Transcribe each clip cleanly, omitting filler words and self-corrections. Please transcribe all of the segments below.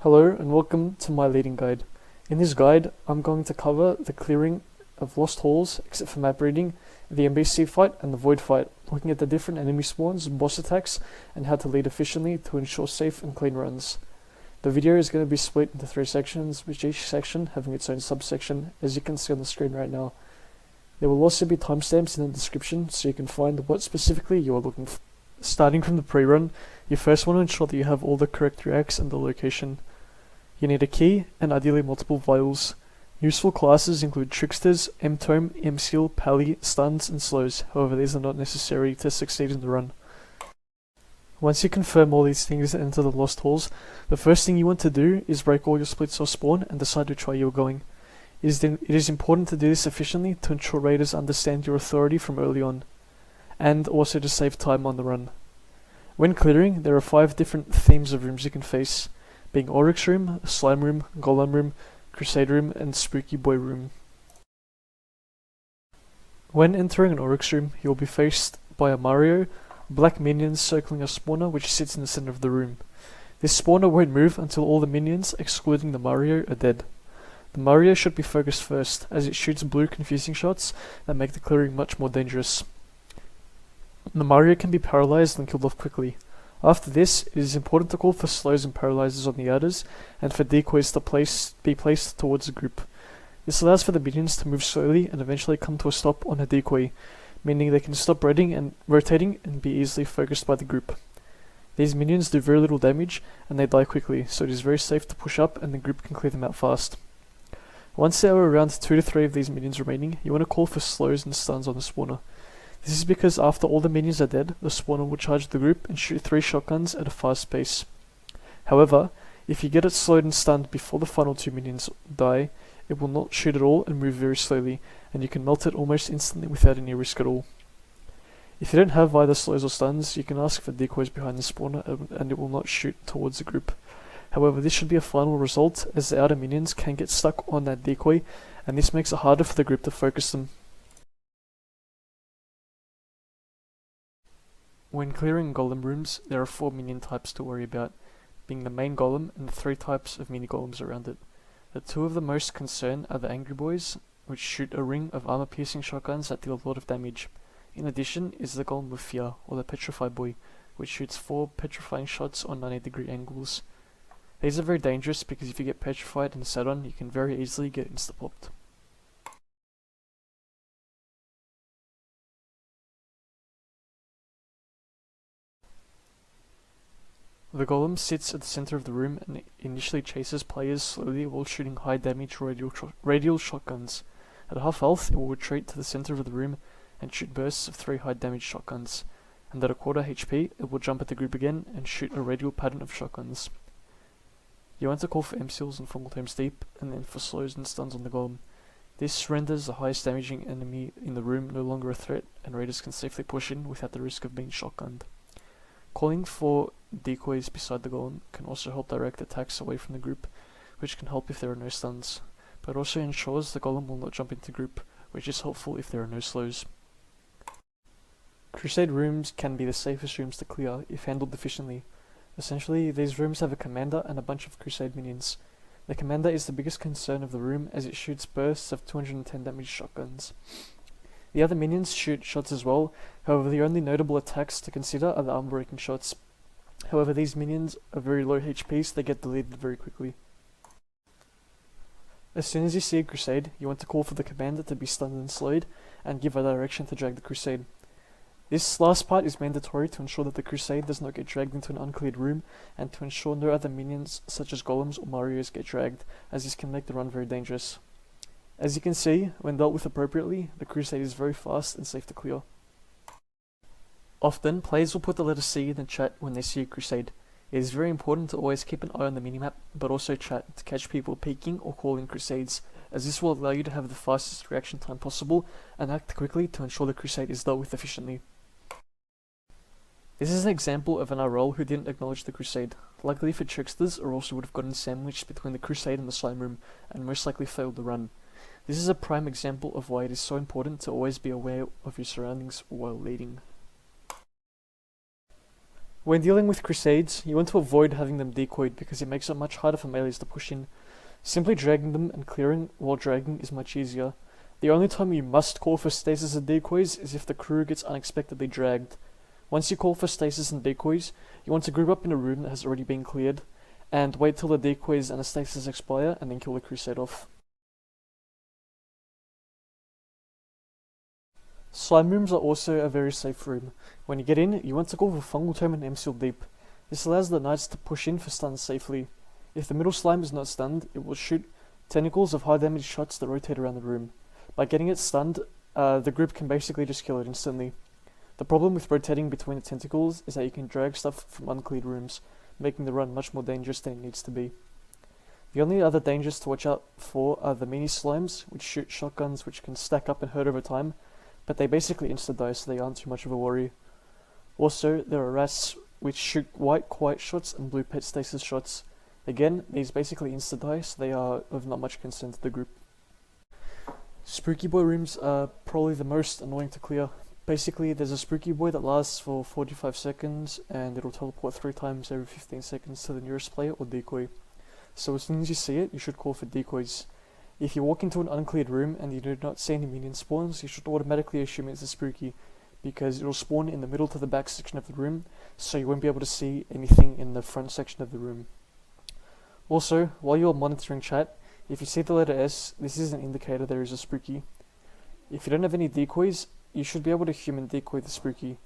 Hello and welcome to my leading guide. In this guide, I'm going to cover the clearing of lost halls, except for map reading, the NBC fight and the void fight, looking at the different enemy spawns, boss attacks, and how to lead efficiently to ensure safe and clean runs. The video is going to be split into 3 sections, with each section having its own subsection, as you can see on the screen right now. There will also be timestamps in the description so you can find what specifically you are looking for. Starting from the pre-run, you first want to ensure that you have all the correct reacts and the location. You need a key and ideally multiple vials. Useful classes include Tricksters, M-Tome, M-Seal, Pally, Stuns, and Slows, however these are not necessary to succeed in the run. Once you confirm all these things and enter the lost halls, the first thing you want to do is break all your splits or spawn and decide which way you are going. It is important to do this efficiently to ensure raiders understand your authority from early on, and also to save time on the run. When clearing, there are 5 different themes of rooms you can face, being Oryx Room, Slime Room, Golem Room, Crusade Room, and Spooky Boy Room. When entering an Oryx Room, you will be faced by a Mario, black minions circling a spawner which sits in the center of the room. This spawner won't move until all the minions, excluding the Mario, are dead. The Mario should be focused first, as it shoots blue confusing shots that make the clearing much more dangerous. The Mario can be paralyzed and killed off quickly. After this, it is important to call for slows and paralyzers on the outers, and for decoys to be placed towards the group. This allows for the minions to move slowly and eventually come to a stop on a decoy, meaning they can stop rotating and be easily focused by the group. These minions do very little damage, and they die quickly, so it is very safe to push up and the group can clear them out fast. Once there are around 2 to 3 of these minions remaining, you want to call for slows and stuns on the spawner. This is because after all the minions are dead, the spawner will charge the group and shoot 3 shotguns at a fast pace. However, if you get it slowed and stunned before the final 2 minions die, it will not shoot at all and move very slowly, and you can melt it almost instantly without any risk at all. If you don't have either slows or stuns, you can ask for decoys behind the spawner and it will not shoot towards the group. However, this should be a final result, as the outer minions can get stuck on that decoy, and this makes it harder for the group to focus them. When clearing golem rooms, there are 4 minion types to worry about, being the main golem and the 3 types of mini golems around it. The 2 of the most concern are the angry boys, which shoot a ring of armor-piercing shotguns that deal a lot of damage. In addition is the golem with fear, or the petrified boy, which shoots 4 petrifying shots on 90-degree angles. These are very dangerous because if you get petrified and sat on, you can very easily get insta-popped. The golem sits at the center of the room and initially chases players slowly while shooting high damage radial shotguns. At half health, it will retreat to the center of the room and shoot bursts of 3 high damage shotguns, and at a quarter HP, it will jump at the group again and shoot a radial pattern of shotguns. You want to call for M-Seals and Fungal Tomes deep, and then for slows and stuns on the golem. This renders the highest damaging enemy in the room no longer a threat, and raiders can safely push in without the risk of being shotgunned. Calling for decoys beside the golem can also help direct attacks away from the group, which can help if there are no stuns, but also ensures the golem will not jump into group, which is helpful if there are no slows. Crusade rooms can be the safest rooms to clear if handled efficiently. Essentially, these rooms have a commander and a bunch of Crusade minions. The commander is the biggest concern of the room as it shoots bursts of 210 damage shotguns. The other minions shoot shots as well, however the only notable attacks to consider are the armor-breaking shots. However, these minions are very low HP, so they get deleted very quickly. As soon as you see a Crusade, you want to call for the commander to be stunned and slowed, and give a direction to drag the Crusade. This last part is mandatory to ensure that the Crusade does not get dragged into an uncleared room, and to ensure no other minions such as golems or Marios get dragged, as this can make the run very dangerous. As you can see, when dealt with appropriately, the Crusade is very fast and safe to clear. Often, players will put the letter C in the chat when they see a Crusade. It is very important to always keep an eye on the minimap, but also chat to catch people peeking or calling Crusades, as this will allow you to have the fastest reaction time possible and act quickly to ensure the Crusade is dealt with efficiently. This is an example of an RL who didn't acknowledge the Crusade. Luckily for Tricksters, or also would have gotten sandwiched between the Crusade and the Slime Room, and most likely failed the run. This is a prime example of why it is so important to always be aware of your surroundings while leading. When dealing with Crusades, you want to avoid having them decoyed because it makes it much harder for melees to push in. Simply dragging them and clearing while dragging is much easier. The only time you must call for stasis and decoys is if the crew gets unexpectedly dragged. Once you call for stasis and decoys, you want to group up in a room that has already been cleared, and wait till the decoys and the stasis expire and then kill the Crusade off. Slime rooms are also a very safe room. When you get in, you want to call for Fungal Tome and M-Seal Deep. This allows the knights to push in for stuns safely. If the middle slime is not stunned, it will shoot tentacles of high damage shots that rotate around the room. By getting it stunned, the group can basically just kill it instantly. The problem with rotating between the tentacles is that you can drag stuff from uncleared rooms, making the run much more dangerous than it needs to be. The only other dangers to watch out for are the mini slimes, which shoot shotguns which can stack up and hurt over time, but they basically insta-die so they aren't too much of a worry. Also, there are rats which shoot white quiet shots and blue pet stasis shots. Again, these basically insta-die so they are of not much concern to the group. Spooky boy rooms are probably the most annoying to clear. Basically, there's a spooky boy that lasts for 45 seconds and it'll teleport 3 times every 15 seconds to the nearest player or decoy. So as soon as you see it, you should call for decoys. If you walk into an uncleared room and you do not see any minion spawns, you should automatically assume it's a spooky, because it will spawn in the middle to the back section of the room, so you won't be able to see anything in the front section of the room. Also, while you are monitoring chat, if you see the letter S, this is an indicator there is a spooky. If you don't have any decoys, you should be able to human decoy the spooky.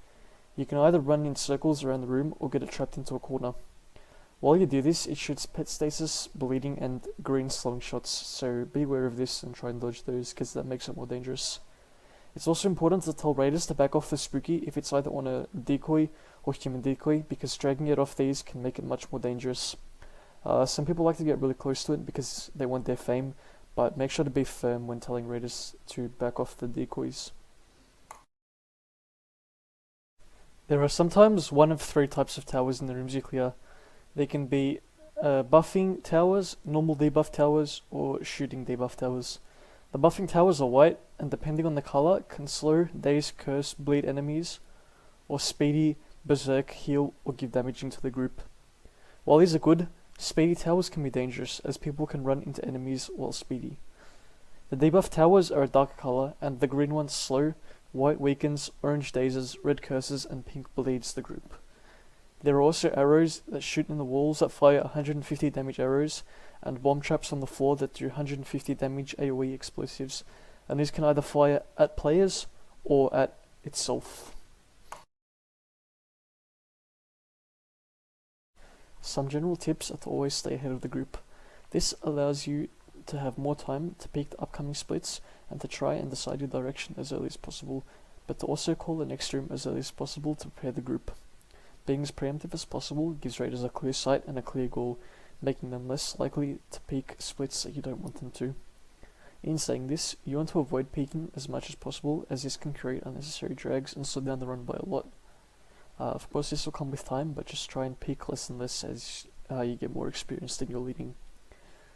You can either run in circles around the room or get it trapped into a corner. While you do this, it shoots pet stasis, bleeding, and green slowing shots, so be aware of this and try and dodge those, because that makes it more dangerous. It's also important to tell raiders to back off the spooky if it's either on a decoy or human decoy, because dragging it off these can make it much more dangerous. Some people like to get really close to it because they want their fame, but make sure to be firm when telling raiders to back off the decoys. There are sometimes one of 3 types of towers in the rooms you clear. They can be buffing towers, normal debuff towers, or shooting debuff towers. The buffing towers are white, and depending on the color, can slow, daze, curse, bleed enemies, or speedy, berserk, heal, or give damaging to the group. While these are good, speedy towers can be dangerous, as people can run into enemies while speedy. The debuff towers are a darker color, and the green ones slow, white weakens, orange dazes, red curses, and pink bleeds the group. There are also arrows that shoot in the walls that fire 150 damage arrows, and bomb traps on the floor that do 150 damage AoE explosives, and these can either fire at players or at itself. Some general tips are to always stay ahead of the group. This allows you to have more time to peek the upcoming splits and to try and decide your direction as early as possible, but to also call the next room as early as possible to prepare the group. Being as preemptive as possible gives raiders a clear sight and a clear goal, making them less likely to peek splits that you don't want them to. In saying this, you want to avoid peeking as much as possible, as this can create unnecessary drags and slow down the run by a lot. Of course this will come with time, but just try and peek less and less as you get more experienced in your leading.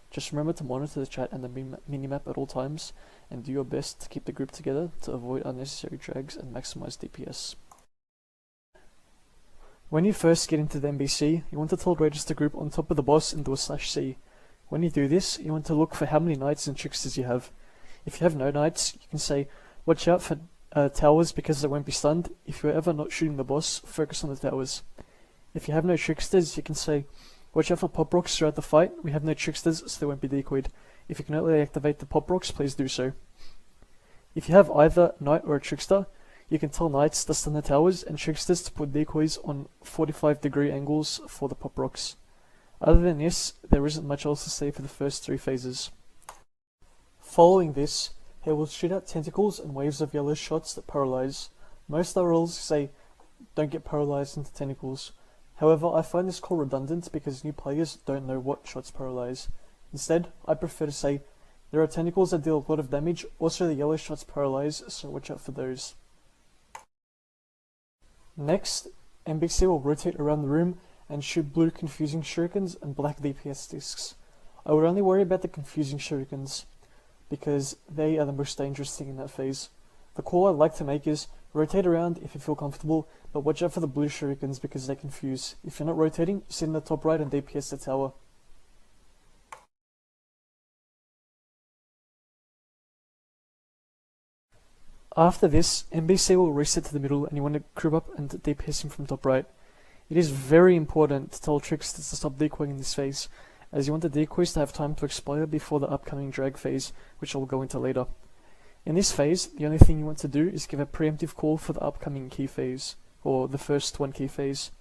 Just remember to monitor the chat and the minimap at all times, and do your best to keep the group together to avoid unnecessary drags and maximize DPS. When you first get into the NBC, you want to tell raiders to group on top of the boss and do a /C. When you do this, you want to look for how many knights and tricksters you have. If you have no knights, you can say, watch out for towers because they won't be stunned. If you're ever not shooting the boss, focus on the towers. If you have no tricksters, you can say, watch out for pop rocks throughout the fight. We have no tricksters, so they won't be decoyed. If you can only activate the pop rocks, please do so. If you have either knight or a trickster, you can tell knights to stun the towers and tricksters to put decoys on 45-degree angles for the pop rocks. Other than this, there isn't much else to say for the first 3 phases. Following this, he will shoot out tentacles and waves of yellow shots that paralyze. Most RLs say, don't get paralyzed into tentacles. However, I find this call redundant because new players don't know what shots paralyze. Instead, I prefer to say, there are tentacles that deal a lot of damage, also the yellow shots paralyze, so watch out for those. Next, NBC will rotate around the room and shoot blue confusing shurikens and black DPS discs. I would only worry about the confusing shurikens, because they are the most dangerous thing in that phase. The call I'd like to make is, rotate around if you feel comfortable, but watch out for the blue shurikens because they confuse. If you're not rotating, sit in the top right and DPS the tower. After this, NBC will reset to the middle and you want to creep up and DPS him from top right. It is very important to tell tricksters to stop decoying in this phase, as you want the decoys to have time to expire before the upcoming drag phase, which I'll go into later. In this phase, the only thing you want to do is give a preemptive call for the upcoming key phase, or the first one key phase.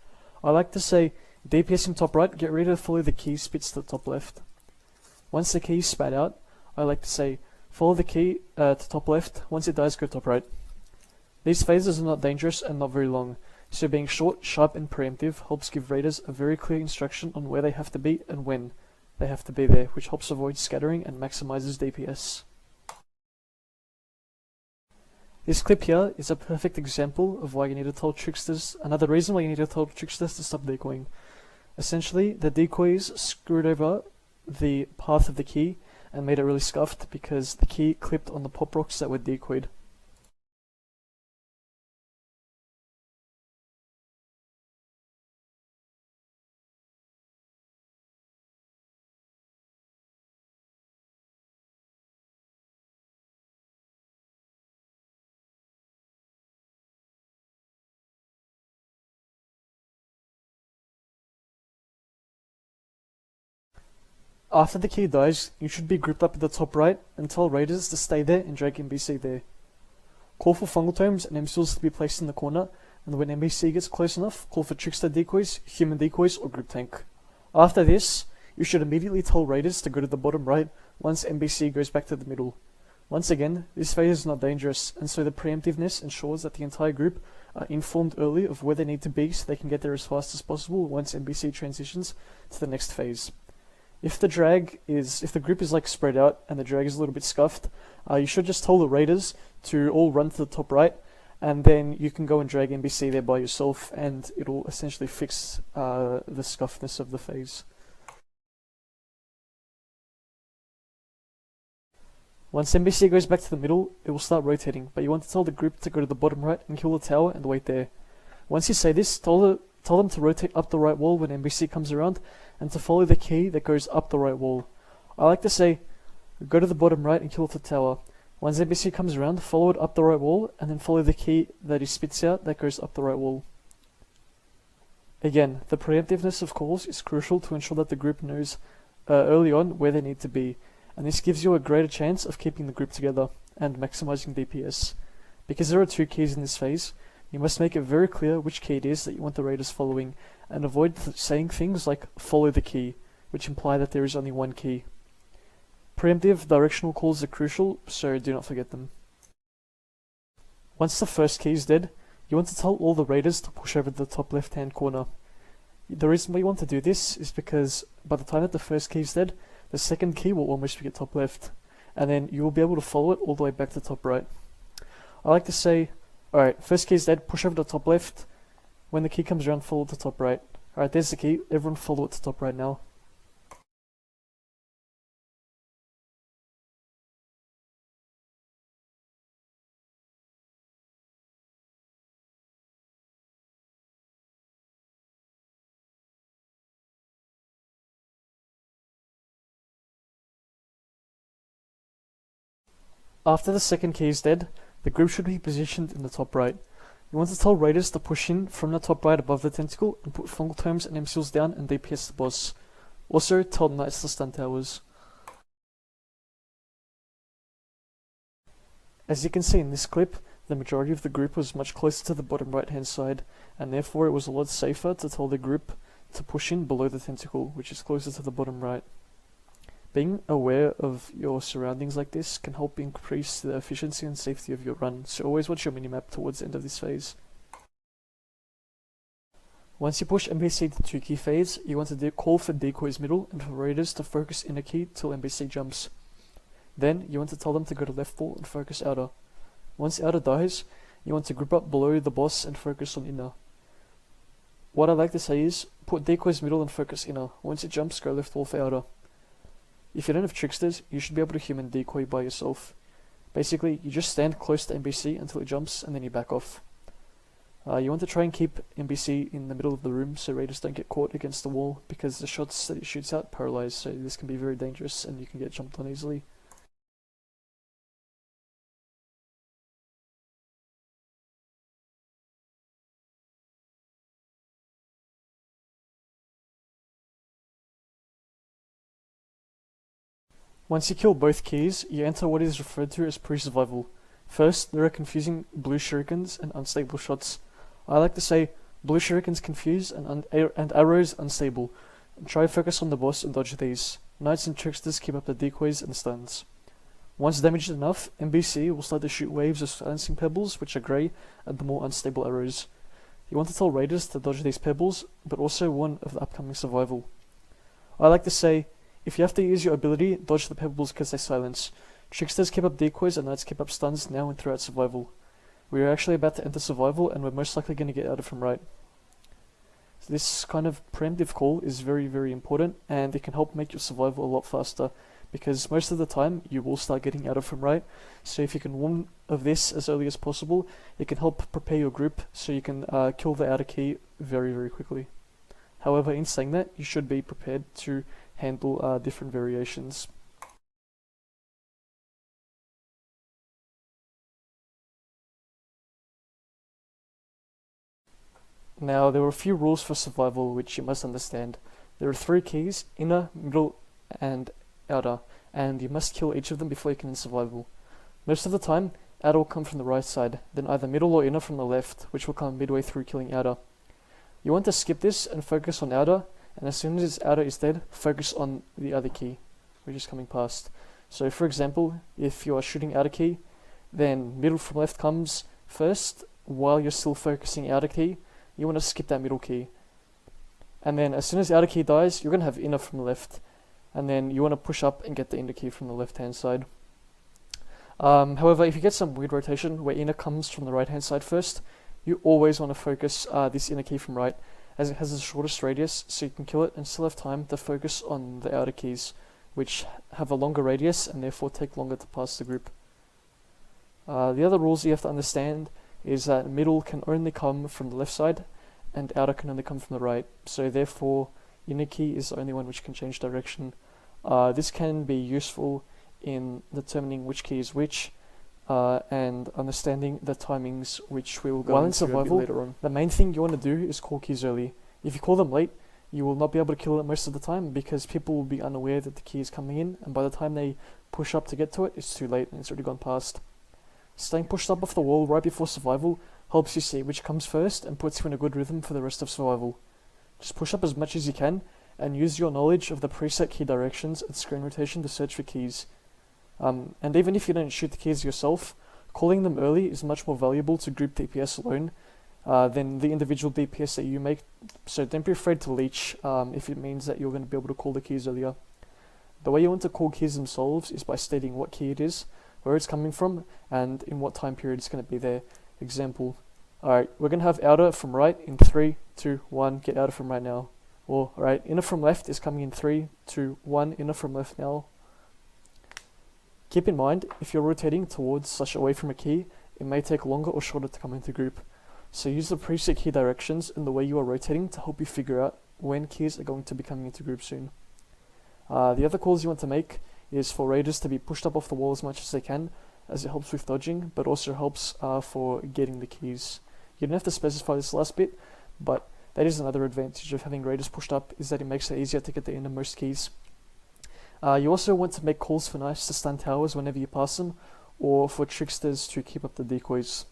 I like to say, DPS him top right, get ready to follow the key spits to the top left. Once the key is spat out, I like to say, follow the key to top left, once it dies go top right. These phases are not dangerous and not very long, so being short, sharp and preemptive helps give raiders a very clear instruction on where they have to be and when they have to be there, which helps avoid scattering and maximizes DPS. This clip here is a perfect example of why you need to tell tricksters, another reason why you need to tell tricksters to stop decoying. Essentially, the decoys screwed over the path of the key and made it really scuffed because the key clipped on the pop rocks that were decoyed. After the key dies, you should be grouped up at the top right and tell raiders to stay there and drag NBC there. Call for fungal tomes and MCs to be placed in the corner, and when NBC gets close enough, call for trickster decoys, human decoys or group tank. After this, you should immediately tell raiders to go to the bottom right once NBC goes back to the middle. Once again, this phase is not dangerous, and so the preemptiveness ensures that the entire group are informed early of where they need to be so they can get there as fast as possible once NBC transitions to the next phase. If the group is like spread out and the drag is a little bit scuffed, you should just tell the raiders to all run to the top right, and then you can go and drag NBC there by yourself, and it'll essentially fix the scuffness of the phase. Once NBC goes back to the middle, it will start rotating, but you want to tell the group to go to the bottom right and kill the tower and wait there. Once you say this, tell them to rotate up the right wall when NBC comes around, and to follow the key that goes up the right wall. I like to say, go to the bottom right and kill the tower. Once NBC comes around, follow it up the right wall, and then follow the key that he spits out that goes up the right wall. Again, the preemptiveness of calls is crucial to ensure that the group knows early on where they need to be, and this gives you a greater chance of keeping the group together and maximizing DPS. Because there are two keys in this phase, you must make it very clear which key it is that you want the raiders following, and avoid saying things like follow the key, which imply that there is only one key. Preemptive directional calls are crucial, so do not forget them. Once the first key is dead, you want to tell all the raiders to push over to the top left hand corner. The reason why you want to do this is because by the time that the first key is dead, the second key will almost be at top left, and then you will be able to follow it all the way back to top right. I like to say, alright, first key is dead, push over to top left. When the key comes around, follow it to top right. Alright, there's the key, everyone follow it to top right now. After the second key is dead, the group should be positioned in the top right. You want to tell raiders to push in from the top right above the tentacle and put fungal tomes and MCs down and DPS the boss. Also, tell knights to stun towers. As you can see in this clip, the majority of the group was much closer to the bottom right hand side, and therefore it was a lot safer to tell the group to push in below the tentacle, which is closer to the bottom right. Being aware of your surroundings like this can help increase the efficiency and safety of your run, so always watch your minimap towards the end of this phase. Once you push NBC to 2 key phase, you want to call for decoys middle and for raiders to focus inner key till NBC jumps. Then you want to tell them to go to left wall and focus outer. Once outer dies, you want to group up below the boss and focus on inner. What I like to say is, put decoys middle and focus inner. Once it jumps, go left wall for outer. If you don't have tricksters, you should be able to human decoy by yourself. Basically, you just stand close to NBC until it jumps and then you back off. You want to try and keep NBC in the middle of the room so raiders don't get caught against the wall, because the shots that it shoots out paralyze, so this can be very dangerous and you can get jumped on easily. Once you kill both keys, you enter what is referred to as pre-survival. First, there are confusing blue shurikens and unstable shots. I like to say blue shurikens confuse and arrows unstable. Try and focus on the boss and dodge these. Knights and tricksters keep up the decoys and stuns. Once damaged enough, NBC will start to shoot waves of silencing pebbles, which are grey, and the more unstable arrows. You want to tell raiders to dodge these pebbles, but also warn of the upcoming survival. I like to say, if you have to use your ability, dodge the pebbles because they silence. Tricksters keep up decoys and knights keep up stuns now and throughout survival. We are actually about to enter survival and we're most likely going to get out of from right. So this kind of preemptive call is very, very important, and it can help make your survival a lot faster, because most of the time you will start getting out of from right. So if you can warn of this as early as possible, it can help prepare your group so you can kill the outer key very, very quickly. However, in saying that, you should be prepared to handle different variations. Now, there are a few rules for survival which you must understand. There are 3 keys: inner, middle, and outer, and you must kill each of them before you can end survival. Most of the time, outer will come from the right side, then either middle or inner from the left, which will come midway through killing outer. You want to skip this and focus on outer, and as soon as outer is dead, focus on the other key, which is coming past. So for example, if you are shooting outer key, then middle from left comes first, while you're still focusing outer key, you want to skip that middle key. And then as soon as the outer key dies, you're going to have inner from the left, and then you want to push up and get the inner key from the left hand side. However, if you get some weird rotation where inner comes from the right hand side first, you always want to focus this inner key from right, as it has the shortest radius, so you can kill it and still have time to focus on the outer keys, which have a longer radius and therefore take longer to pass the group. The other rules you have to understand is that middle can only come from the left side and outer can only come from the right, so therefore inner key is the only one which can change direction. This can be useful in determining which key is which, and understanding the timings, which we will go into survival later on. The main thing you want to do is call keys early. If you call them late, you will not be able to kill it most of the time, because people will be unaware that the key is coming in, and by the time they push up to get to it, it's too late and it's already gone past. Staying pushed up off the wall right before survival helps you see which comes first and puts you in a good rhythm for the rest of survival. Just push up as much as you can and use your knowledge of the preset key directions and screen rotation to search for keys. And even if you don't shoot the keys yourself, calling them early is much more valuable to group DPS alone than the individual DPS that you make, so don't be afraid to leech if it means that you're going to be able to call the keys earlier. The way you want to call keys themselves is by stating what key it is, where it's coming from, and in what time period it's going to be there. Example, alright, we're going to have outer from right in 3, 2, 1, get outer from right now. Or, alright, inner from left is coming in 3, 2, 1, inner from left now. Keep in mind, if you're rotating towards/away from a key, it may take longer or shorter to come into group. So use the preset key directions in the way you are rotating to help you figure out when keys are going to be coming into group soon. The other calls you want to make is for raiders to be pushed up off the wall as much as they can, as it helps with dodging, but also helps for getting the keys. You don't have to specify this last bit, but that is another advantage of having raiders pushed up, is that it makes it easier to get the innermost keys. You also want to make calls for knights to stun towers whenever you pass them, or for tricksters to keep up the decoys.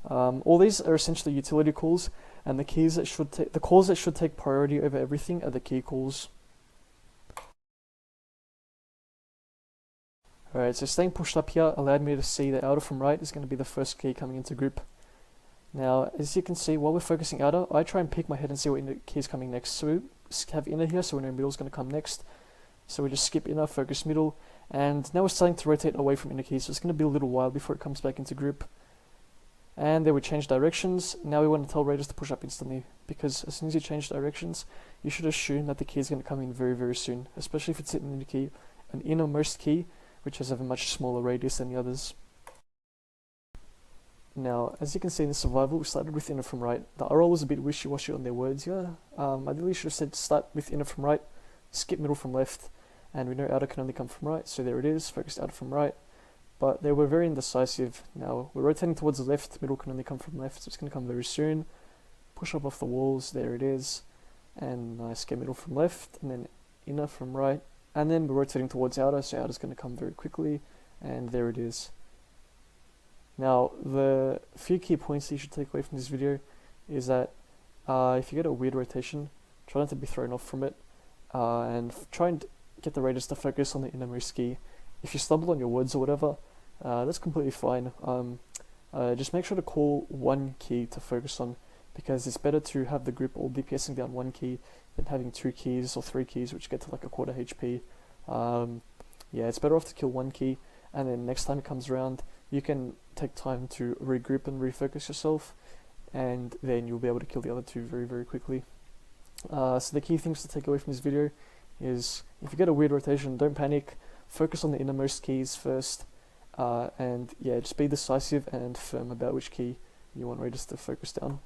All these are essentially utility calls, and the calls that should take priority over everything are the key calls. Alright, so staying pushed up here allowed me to see that outer from right is going to be the first key coming into group. Now, as you can see, while we're focusing outer, I try and peek my head and see what key is coming next. So we have inner here, so we know middle is going to come next. So we just skip inner, focus middle, and now we're starting to rotate away from inner keys, so it's going to be a little while before it comes back into group. And then we change directions. Now we want to tell raiders to push up instantly, because as soon as you change directions, you should assume that the key is going to come in very, very soon, especially if it's an inner key, an innermost key, which has a much smaller radius than the others. Now, as you can see in the survival, we started with inner from right. The RL was a bit wishy-washy on their words here. Ideally should have said start with inner from right, skip middle from left, and we know outer can only come from right, so there it is, focused outer from right. But they were very indecisive. Now, we're rotating towards the left, middle can only come from left, so it's going to come very soon. Push up off the walls, there it is. And nice, get middle from left, and then inner from right. And then we're rotating towards outer, so outer's going to come very quickly, and there it is. Now, the few key points that you should take away from this video is that if you get a weird rotation, try not to be thrown off from it, and try and get the raiders to focus on the innermost key. If you stumble on your words or whatever, that's completely fine. Just make sure to call one key to focus on, because it's better to have the group all DPSing down one key than having 2 keys or 3 keys which get to like a quarter HP. Yeah, it's better off to kill one key, and then next time it comes around, you can take time to regroup and refocus yourself, and then you'll be able to kill the other 2 very, very quickly. So the key things to take away from this video is, if you get a weird rotation, don't panic, focus on the innermost keys first, and yeah, just be decisive and firm about which key you want raiders to focus down.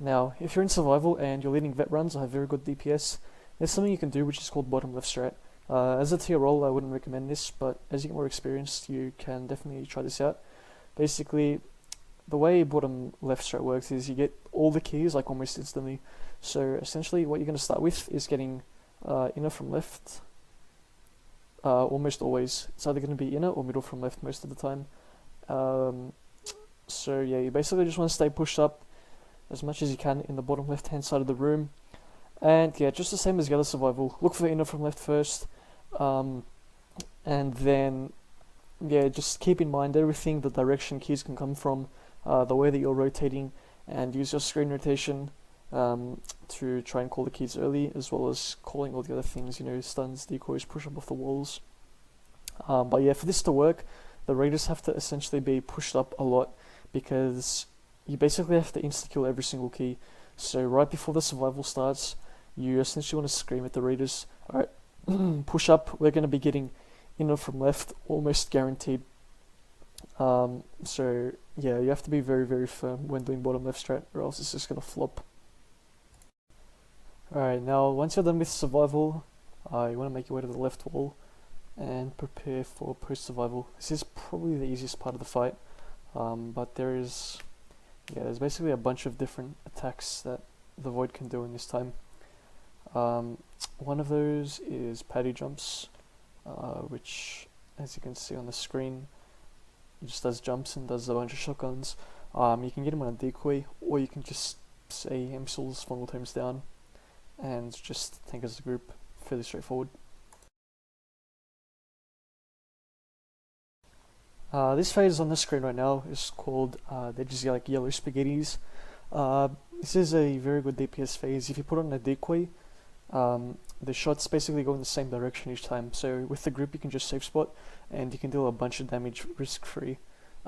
Now, if you're in survival and you're leading vet runs or have very good DPS, there's something you can do which is called bottom left strat. As a tier role, I wouldn't recommend this, but as you get more experienced, you can definitely try this out. Basically, the way bottom left strat works is you get all the keys like almost instantly. So essentially what you're going to start with is getting inner from left, almost always. It's either going to be inner or middle from left most of the time. So yeah, you basically just want to stay pushed up as much as you can in the bottom left hand side of the room. And yeah, just the same as the other survival, look for the inner from left first, and then yeah, just keep in mind everything the direction keys can come from, the way that you're rotating, and use your screen rotation to try and call the keys early, as well as calling all the other things, you know, stuns, decoys, push up off the walls. But yeah, for this to work, the raiders have to essentially be pushed up a lot, because you basically have to insta-kill every single key. So right before the survival starts, you essentially want to scream at the raiders, alright, push up, we're going to be getting inner from left, almost guaranteed. So yeah, you have to be very, very firm when doing bottom left strat, or else it's just going to flop. Alright, now once you're done with survival, you want to make your way to the left wall and prepare for post-survival. This is probably the easiest part of the fight, but there's basically a bunch of different attacks that the Void can do in this time. One of those is paddy jumps, which, as you can see on the screen, just does jumps and does a bunch of shotguns. You can get him on a decoy, or you can just say MSOL's funnel tomes down and just tank as a group. Fairly straightforward. This phase on the screen right now is called, they're just like yellow spaghettis. This is a very good DPS phase. If you put on a decoy, the shots basically go in the same direction each time. So with the group you can just safe spot, and you can deal a bunch of damage risk-free.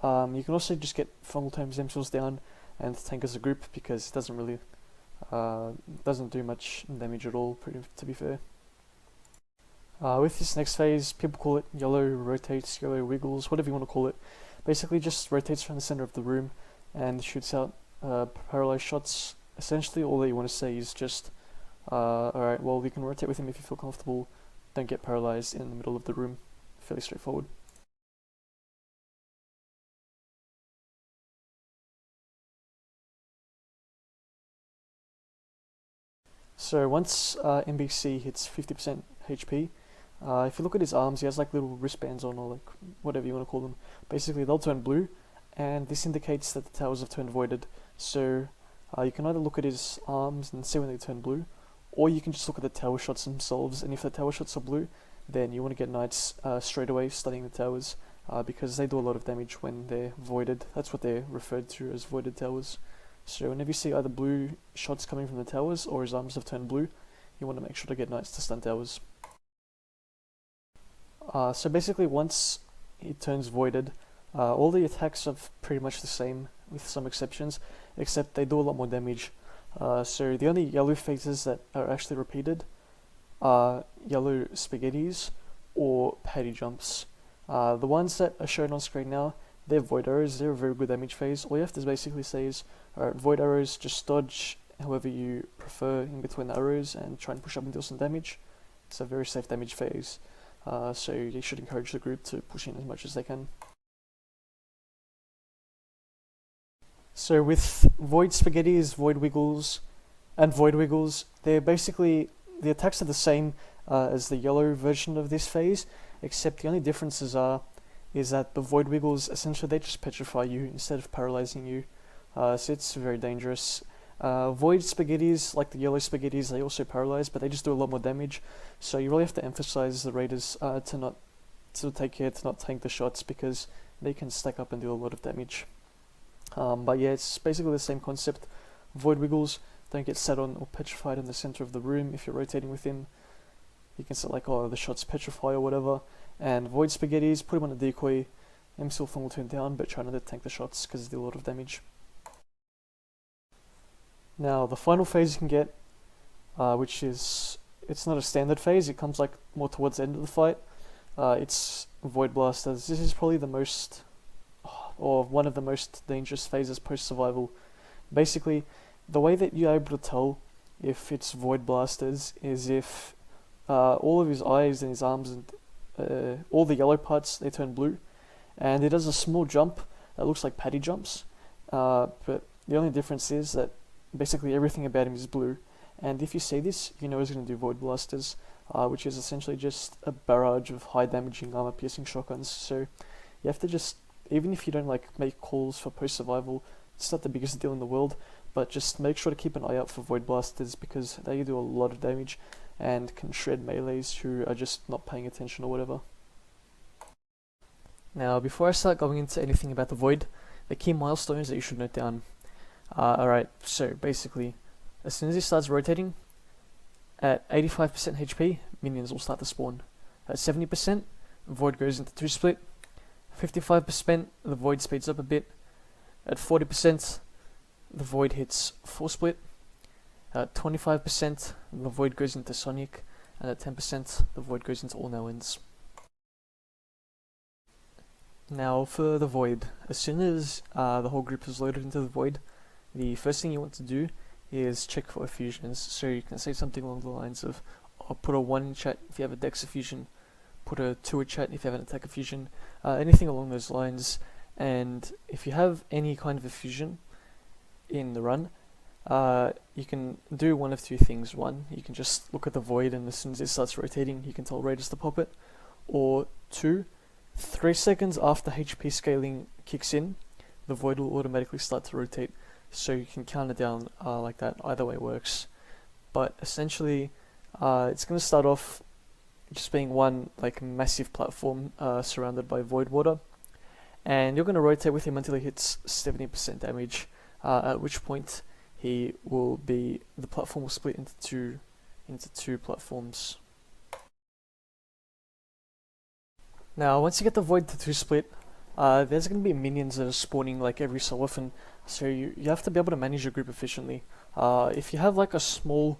You can also just get funnel tomes themselves down and tank as a group, because it doesn't really doesn't do much damage at all, to be fair. With this next phase, people call it yellow rotates, yellow wiggles, whatever you want to call it. Basically just rotates from the center of the room and shoots out paralyzed shots. Essentially all that you want to say is just, alright, well, you can rotate with him if you feel comfortable, don't get paralyzed in the middle of the room. Fairly straightforward. So once MBC hits 50% HP, if you look at his arms, he has like little wristbands on, or like whatever you want to call them. Basically they'll turn blue, and this indicates that the towers have turned voided. So you can either look at his arms and see when they turn blue, or you can just look at the tower shots themselves, and if the tower shots are blue, then you want to get knights straight away studying the towers, because they do a lot of damage when they're voided. That's what they're referred to as, voided towers. So whenever you see either blue shots coming from the towers or his arms have turned blue, you want to make sure to get knights to stun towers. So basically once it turns voided, all the attacks are pretty much the same, with some exceptions, except they do a lot more damage. So the only yellow phases that are actually repeated are yellow spaghettis or paddy jumps. The ones that are shown on screen now, they're void arrows. They're a very good damage phase. All you have to basically say is, alright, void arrows, just dodge however you prefer in between the arrows and try and push up and deal some damage. It's a very safe damage phase, so you should encourage the group to push in as much as they can. So with Void Spaghettis, Void Wiggles, and Void Wiggles, they're basically, the attacks are the same as the yellow version of this phase, except the only differences is that the Void Wiggles, essentially they just petrify you instead of paralyzing you, so it's very dangerous. Void Spaghettis, like the yellow Spaghettis, they also paralyze, but they just do a lot more damage, so you really have to emphasize the raiders to take care to not tank the shots, because they can stack up and do a lot of damage. But yeah, it's basically the same concept. Void Wiggles don't get sat on or petrified in the center of the room if you're rotating with him. You can set like, oh, the shots petrify or whatever. And Void Spaghettis, put him on a decoy, still will turn down, but try not to tank the shots because they do a lot of damage. Now, the final phase you can get, which is, it's not a standard phase, it comes like more towards the end of the fight. It's Void Blasters. This is probably the most, or one of the most dangerous phases post-survival. Basically, the way that you're able to tell if it's Void Blasters is if all of his eyes and his arms and all the yellow parts, they turn blue, and it does a small jump that looks like patty jumps, but the only difference is that basically everything about him is blue, and if you see this, you know he's going to do Void Blasters, which is essentially just a barrage of high damaging armor piercing shotguns. So you have to just, even if you don't like make calls for post-survival, it's not the biggest deal in the world, but just make sure to keep an eye out for Void Blasters, because they do a lot of damage and can shred melees who are just not paying attention or whatever. Now, before I start going into anything about the Void, the key milestones that you should note down. Alright, so basically, as soon as he starts rotating, at 85% HP, minions will start to spawn. At 70%, Void goes into 2-split. 55%, the Void speeds up a bit. At 40%, the Void hits 4-split. At 25%, the Void goes into Sonic. And at 10%, the Void goes into All Now Ends. Now for the Void, as soon as the whole group is loaded into the Void, the first thing you want to do is check for effusions. So you can say something along the lines of, put a 1 in chat if you have a Dex effusion, put a 2 in chat if you have an attack effusion, anything along those lines. And if you have any kind of effusion in the run, you can do one of two things. One, you can just look at the Void, and as soon as it starts rotating, you can tell raiders to pop it. Or 2, 3 seconds after HP scaling kicks in, the Void will automatically start to rotate. So you can count it down like that. Either way works. But essentially, it's going to start off just being one like massive platform surrounded by Void Water, and you're going to rotate with him until he hits 70% damage. At which point the platform will split into two platforms. Now, once you get the Void to 2-split, there's going to be minions that are spawning like every so often, so you have to be able to manage your group efficiently. If you have like a small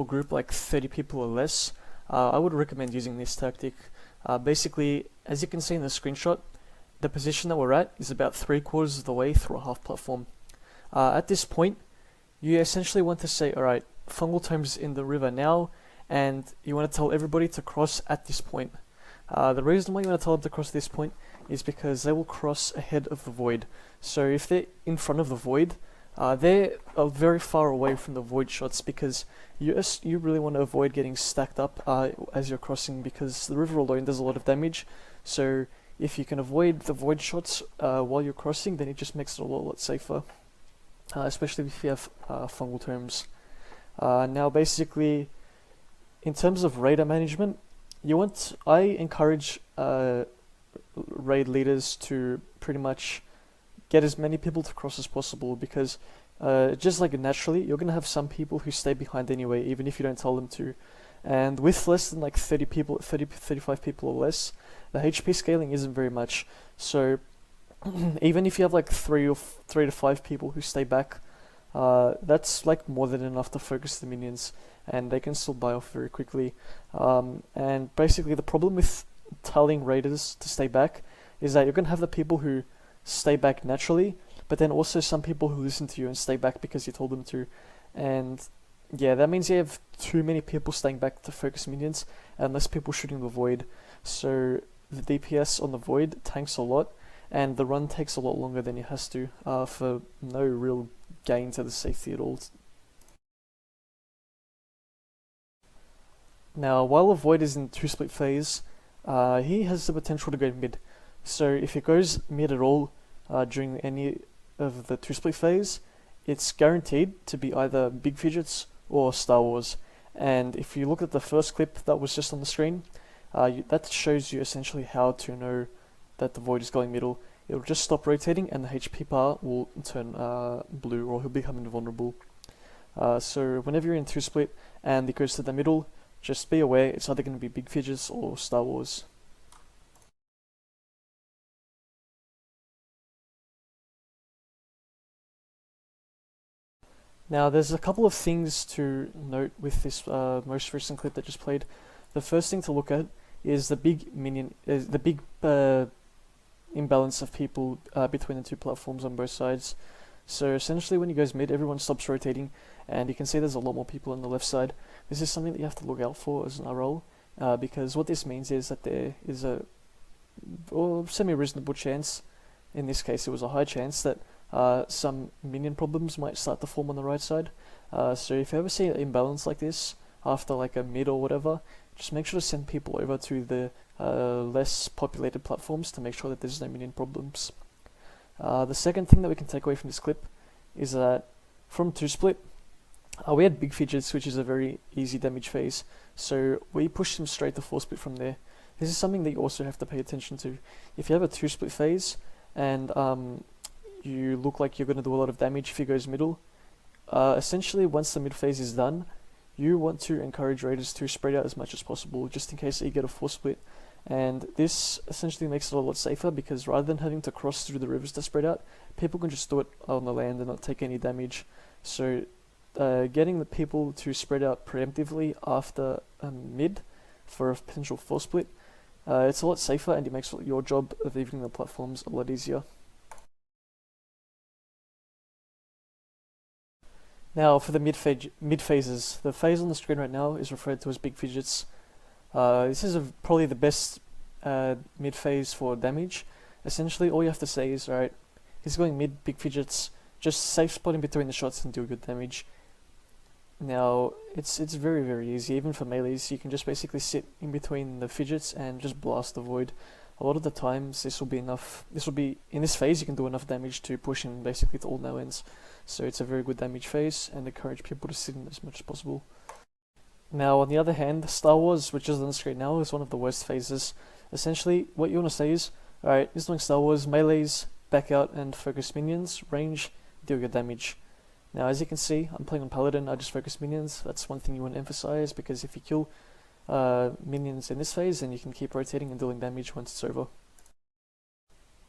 group, like 30 people or less, I would recommend using this tactic. Basically, as you can see in the screenshot, the position that we're at is about 3/4 of the way through a half platform. At this point, you essentially want to say, alright, Fungal Tome's in the river now, and you want to tell everybody to cross at this point. The reason why you want to tell them to cross this point is because they will cross ahead of the Void. So if they're in front of the Void, they are very far away from the Void shots, because you really want to avoid getting stacked up as you're crossing, because the river alone does a lot of damage. So if you can avoid the Void shots while you're crossing, then it just makes it a lot safer, especially if you have Fungal Tomes. Now basically, in terms of raider management, I encourage raid leaders to pretty much get as many people to cross as possible, because just like naturally, you're going to have some people who stay behind anyway, even if you don't tell them to. And with less than like 35 people or less, the HP scaling isn't very much. So even if you have like 3 to 5 people who stay back, that's like more than enough to focus the minions, and they can still die off very quickly. And basically the problem with telling raiders to stay back is that you're going to have the people who stay back naturally, but then also some people who listen to you and stay back because you told them to. And yeah, that means you have too many people staying back to focus minions and less people shooting the void. So the DPS on the void tanks a lot, and the run takes a lot longer than it has to, for no real gain to the safety at all. Now, while a void is in 2-split phase, he has the potential to go mid. So if it goes mid at all during any of the 2-split phase, it's guaranteed to be either Big Fidgets or Star Wars. And if you look at the first clip that was just on the screen, that shows you essentially how to know that the void is going middle. It'll just stop rotating and the HP bar will turn blue, or he'll become invulnerable. So whenever you're in 2-split and it goes to the middle, just be aware it's either going to be Big Fidgets or Star Wars. Now there's a couple of things to note with this most recent clip that just played. The first thing to look at is the big imbalance of people between the two platforms on both sides. So essentially when he goes mid, everyone stops rotating, and you can see there's a lot more people on the left side. This is something that you have to look out for as an RL, because what this means is that there is a semi-reasonable chance, in this case it was a high chance, that some minion problems might start to form on the right side. So if you ever see an imbalance like this after like a mid or whatever, just make sure to send people over to the less populated platforms to make sure that there's no minion problems. The second thing that we can take away from this clip is that from 2-split, we had Big Fidgets, which is a very easy damage phase, so we pushed him straight to 4-split from there. This is something that you also have to pay attention to. If you have a 2-split phase and you look like you're going to do a lot of damage if he goes middle, essentially once the mid phase is done, you want to encourage raiders to spread out as much as possible, just in case that you get a 4-split. And this essentially makes it a lot safer, because rather than having to cross through the rivers to spread out, people can just do it on the land and not take any damage. So getting the people to spread out preemptively after mid for a potential 4-split, it's a lot safer, and it makes your job of evening the platforms a lot easier. Now for the mid phases, the phase on the screen right now is referred to as Big Fidgets. This is probably the best mid phase for damage. Essentially all you have to say is, alright, he's going mid, Big Fidgets, just safe spot in between the shots and do good damage. Now it's very, very easy. Even for melees, you can just basically sit in between the fidgets and just blast the void. A lot of the times this will be enough. In this phase you can do enough damage to push him basically to all no ends. So it's a very good damage phase, and encourage people to sit in as much as possible. Now on the other hand, Star Wars, which is on the screen now, is one of the worst phases. Essentially what you want to say is, alright, he's doing Star Wars, melees, back out and focus minions, range, deal your damage. Now as you can see, I'm playing on Paladin, I just focus minions. That's one thing you want to emphasize, because if you kill minions in this phase, then you can keep rotating and dealing damage once it's over.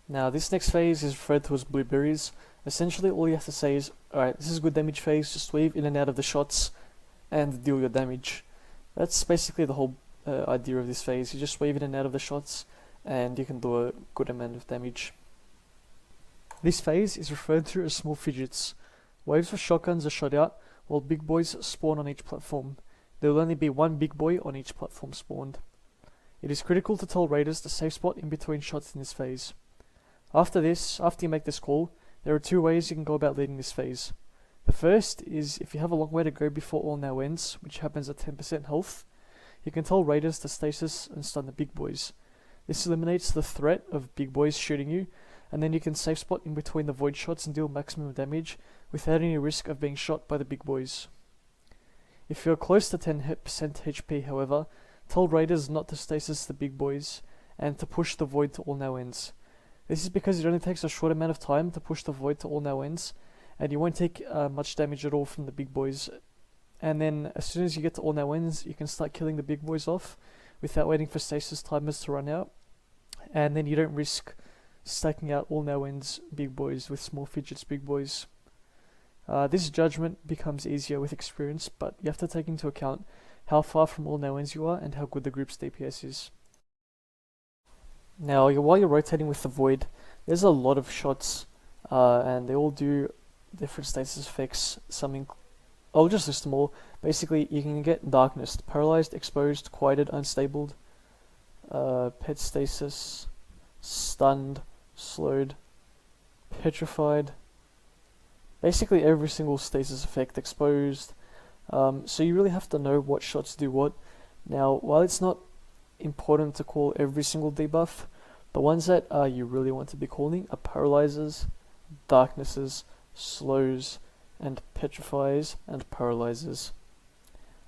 Now this next phase is referred to as blueberries. Essentially all you have to say is, alright, this is a good damage phase, just weave in and out of the shots and deal your damage. That's basically the whole idea of this phase. You just wave in and out of the shots and you can do a good amount of damage. This phase is referred to as small fidgets. Waves of shotguns are shot out while big boys spawn on each platform. There will only be one big boy on each platform spawned. It is critical to tell raiders the safe spot in between shots in this phase. After you make this call, there are two ways you can go about leading this phase. The first is, if you have a long way to go before all now ends, which happens at 10% health, you can tell raiders to stasis and stun the big boys. This eliminates the threat of big boys shooting you, and then you can safe spot in between the void shots and deal maximum damage without any risk of being shot by the big boys. If you're close to 10% HP, however, tell raiders not to stasis the big boys and to push the void to all now ends. This is because it only takes a short amount of time to push the void to all now ends, and you won't take much damage at all from the big boys. And then as soon as you get to all now ends, you can start killing the big boys off without waiting for stasis timers to run out, and then you don't risk stacking out all now ends big boys with small fidgets big boys. This judgment becomes easier with experience, but you have to take into account how far from all now ends you are and how good the group's DPS is. Now, while you're rotating with the void, There's a lot of shots, and they all do different status effects. I'll just list them all. Basically, you can get darkness, paralyzed, exposed, quieted, unstable, pet stasis, stunned, slowed, petrified. Basically, every single stasis effect, exposed. So you really have to know what shots do what. Now, while it's not important to call every single debuff, the ones that you really want to be calling are paralyzes, darknesses, slows, and petrifies and paralyzes.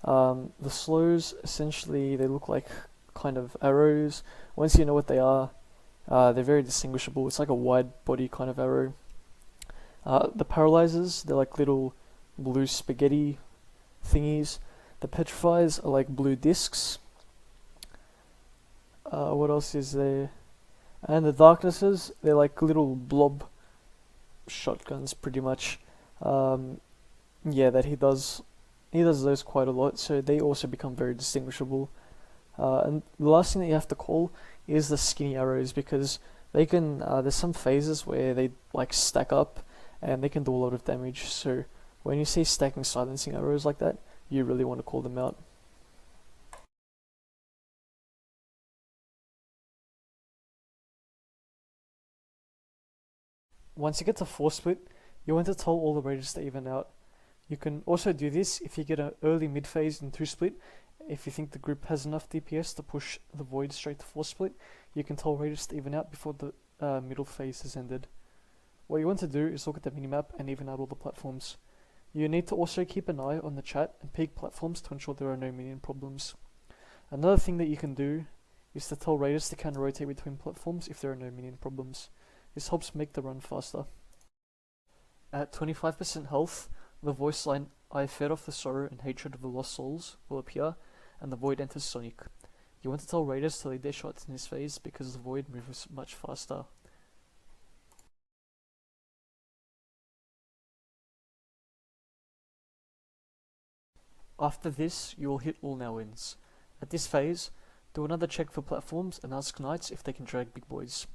The slows, essentially, they look like kind of arrows. Once you know what they are, they're very distinguishable. It's like a wide body kind of arrow. The paralyzes, they're like little blue spaghetti thingies. The petrifies are like blue discs. What else is there? And the darknesses, they're like little blob shotguns, pretty much. Yeah, that he does those quite a lot, so they also become very distinguishable. And the last thing that you have to call is the skinny arrows, because they can. There's some phases where they like stack up, and they can do a lot of damage. So when you see stacking silencing arrows like that, you really want to call them out. Once you get to force split, you want to tell all the raiders to even out. You can also do this if you get an early mid phase in 2 split. If you think the group has enough DPS to push the void straight to force split, you can tell raiders to even out before the middle phase has ended. What you want to do is look at the minimap and even out all the platforms. You need to also keep an eye on the chat and peek platforms to ensure there are no minion problems. Another thing that you can do is to tell raiders to counter rotate between platforms if there are no minion problems. This helps make the run faster. At 25% health, the voice line "I fed off the sorrow and hatred of the lost souls" will appear, and the void enters Sonic. You want to tell raiders to lead their shots in this phase because the void moves much faster. After this, you will hit all now wins. At this phase, do another check for platforms and ask knights if they can drag big boys.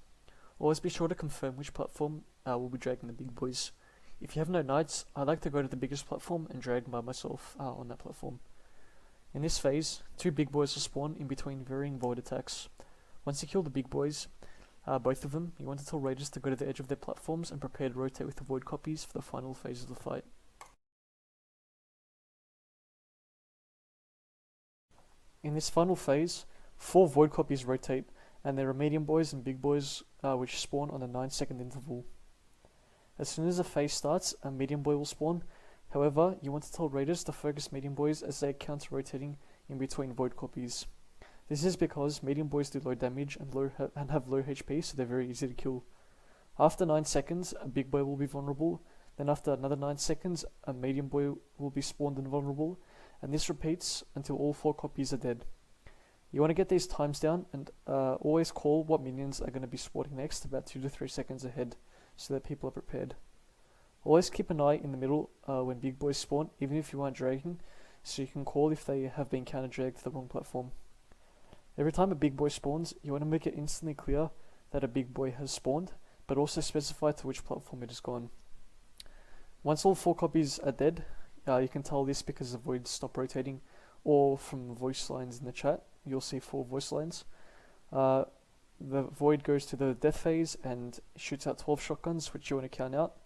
Always be sure to confirm which platform will be dragging the big boys. If you have no knights, I like to go to the biggest platform and drag by myself on that platform. In this phase, 2 big boys will spawn in between varying void attacks. Once you kill the big boys, both of them, you want to tell raiders to go to the edge of their platforms and prepare to rotate with the void copies for the final phase of the fight. In this final phase, 4 void copies rotate, and there are medium boys and big boys which spawn on a 9-second interval. As soon as the phase starts, a medium boy will spawn. However, you want to tell raiders to focus medium boys as they are counter-rotating in between void copies. This is because medium boys do low damage and have low HP, so they're very easy to kill. After 9 seconds, a big boy will be vulnerable. Then after another 9 seconds, a medium boy will be spawned and vulnerable, and this repeats until all 4 copies are dead. You want to get these times down and always call what minions are going to be spawning next about 2 to 3 seconds ahead, so that people are prepared. Always keep an eye in the middle when big boys spawn, even if you aren't dragging, so you can call if they have been counter-dragged to the wrong platform. Every time a big boy spawns, you want to make it instantly clear that a big boy has spawned, but also specify to which platform it has gone. Once all 4 copies are dead, you can tell this because the voids stop rotating, or from voice lines in the chat, you'll see 4 voice lines. The void goes to the death phase and shoots out 12 shotguns, which you want to count out.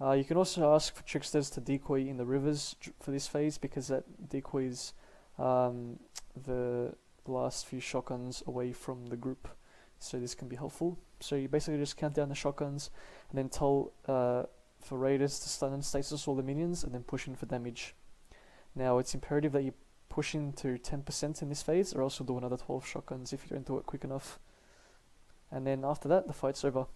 You can also ask for tricksters to decoy in the rivers for this phase, because that decoys the last few shotguns away from the group, so this can be helpful. So you basically just count down the shotguns and then tell for raiders to stun and stasis all the minions and then push in for damage. Now it's imperative that you push into 10% in this phase, or else you'll do another 12 shotguns if you don't do it quick enough. And then after that, the fight's over.